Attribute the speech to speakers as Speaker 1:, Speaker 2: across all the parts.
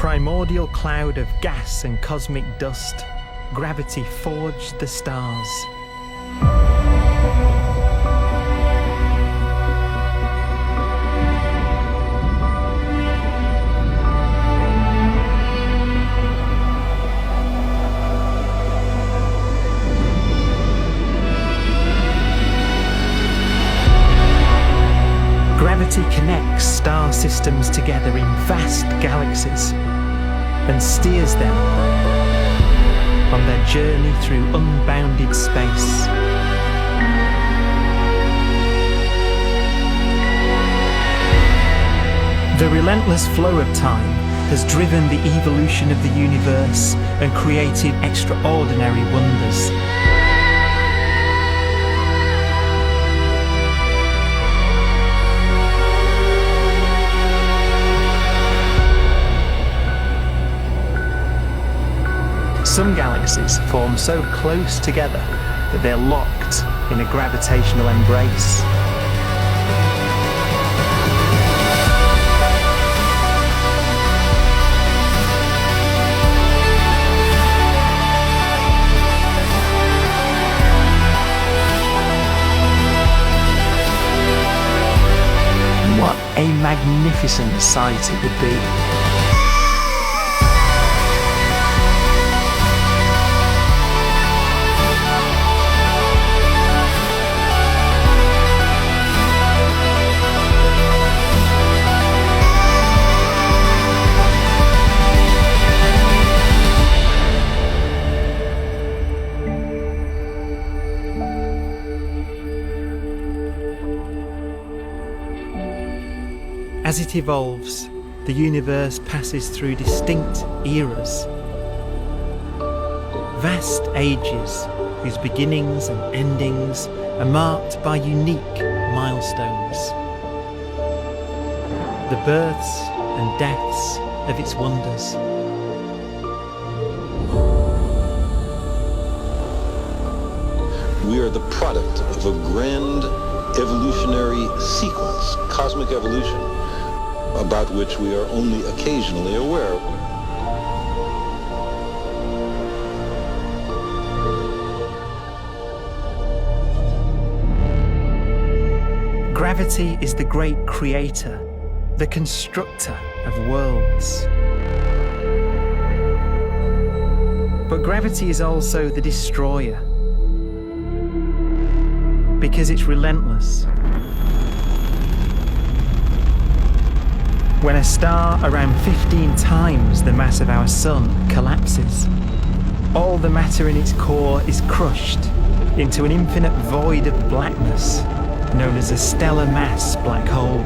Speaker 1: primordial cloud of gas and cosmic dust, gravity forged the stars. Gravity connects star systems together in vast galaxies and steers them on their journey through unbounded space. The relentless flow of time has driven the evolution of the universe and created extraordinary wonders. Some galaxies form so close together that they're locked in a gravitational embrace. What a magnificent sight it would be. As it evolves, the universe passes through distinct eras. Vast ages whose beginnings and endings are marked by unique milestones. The births and deaths of its wonders.
Speaker 2: We are the product of a grand evolutionary sequence, cosmic evolution, about which we are only occasionally aware.
Speaker 1: Gravity is the great creator, the constructor of worlds. But gravity is also the destroyer, because it's relentless. When a star around 15 times the mass of our Sun collapses, all the matter in its core is crushed into an infinite void of blackness known as a stellar mass black hole.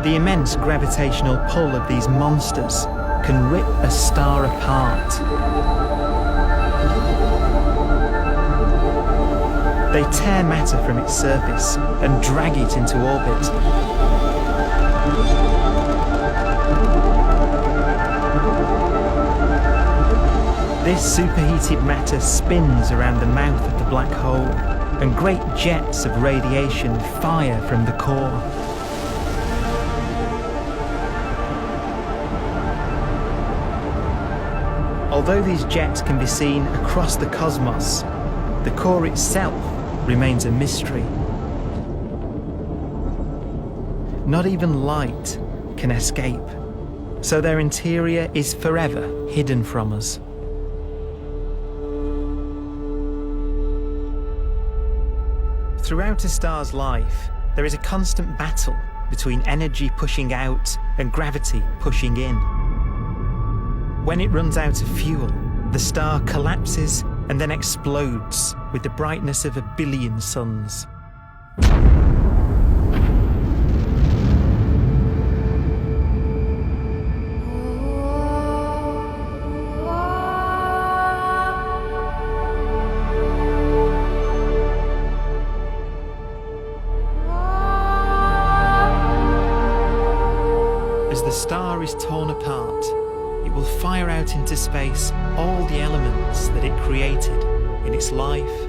Speaker 1: The immense gravitational pull of these monsters can rip a star apart. They tear matter from its surface and drag it into orbit. This superheated matter spins around the mouth of the black hole, and great jets of radiation fire from the core. Although these jets can be seen across the cosmos, the core itself remains a mystery. Not even light can escape, so their interior is forever hidden from us. Throughout a star's life, there is a constant battle between energy pushing out and gravity pushing in. When it runs out of fuel, the star collapses and then explodes with the brightness of 1 billion suns. As the star is torn apart, it will fire out out into space all the elements that it created in its life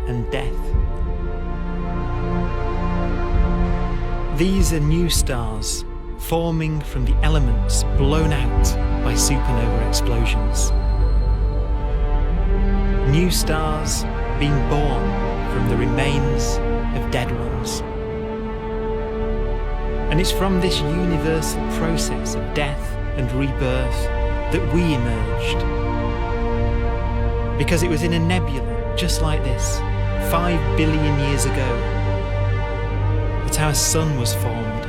Speaker 1: and death. These are new stars forming from the elements blown out by supernova explosions. New stars being born from the remains of dead ones. And it's from this universal process of death and rebirth that we emerged. Because it was in a nebula just like this, 5 billion years ago, that our sun was formed.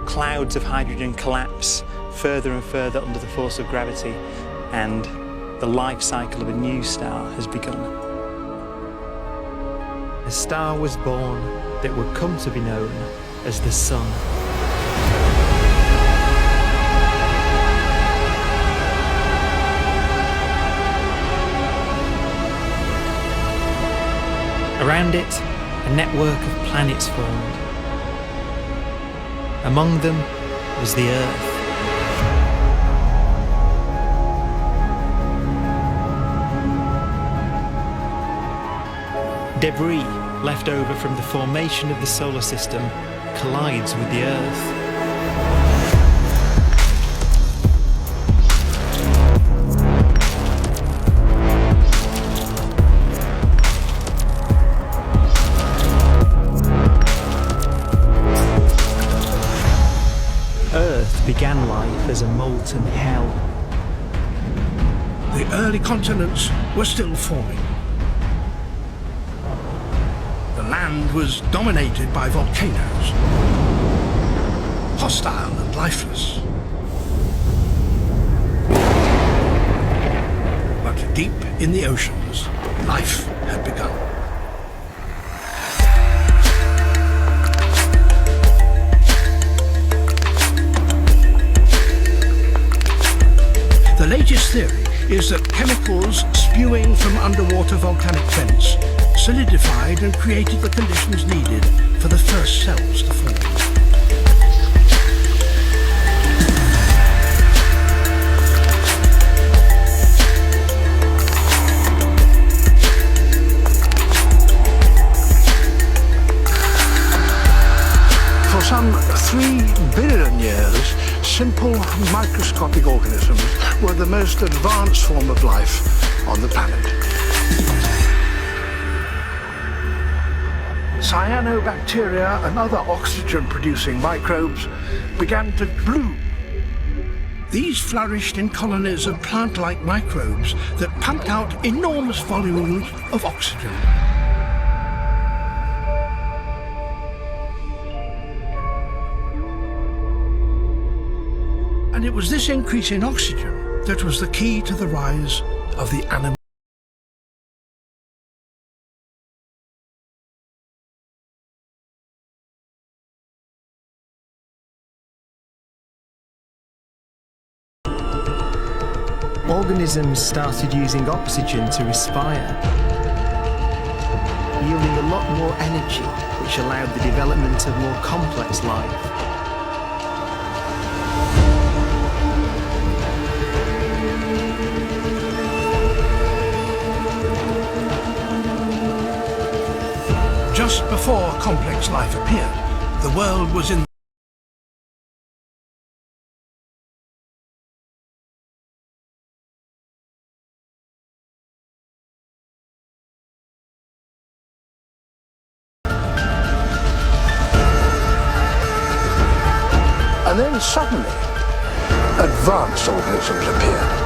Speaker 1: Clouds of hydrogen collapse further and further under the force of gravity, and the life cycle of a new star has begun. A star was born that would come to be known as the Sun. Around it, a network of planets formed. Among them was the Earth. Debris left over from the formation of the solar system collides with the Earth. Earth began life as a molten hell.
Speaker 3: The early continents were still forming. The land was dominated by volcanoes, hostile and lifeless. But deep in the oceans, life had begun. The latest theory is that chemicals spewing from underwater volcanic vents solidified and created the conditions needed for the first cells to form. For some 3 billion years, simple microscopic organisms were the most advanced form of life on the planet. Cyanobacteria and other oxygen-producing microbes began to bloom. These flourished in colonies of plant-like microbes that pumped out enormous volumes of oxygen. And it was this increase in oxygen that was the key to the rise of the animal.
Speaker 1: Organisms started using oxygen to respire, yielding a lot more energy, which allowed the development of more complex life.
Speaker 3: Just before complex life appeared, the world was in and then suddenly, advanced organisms appeared.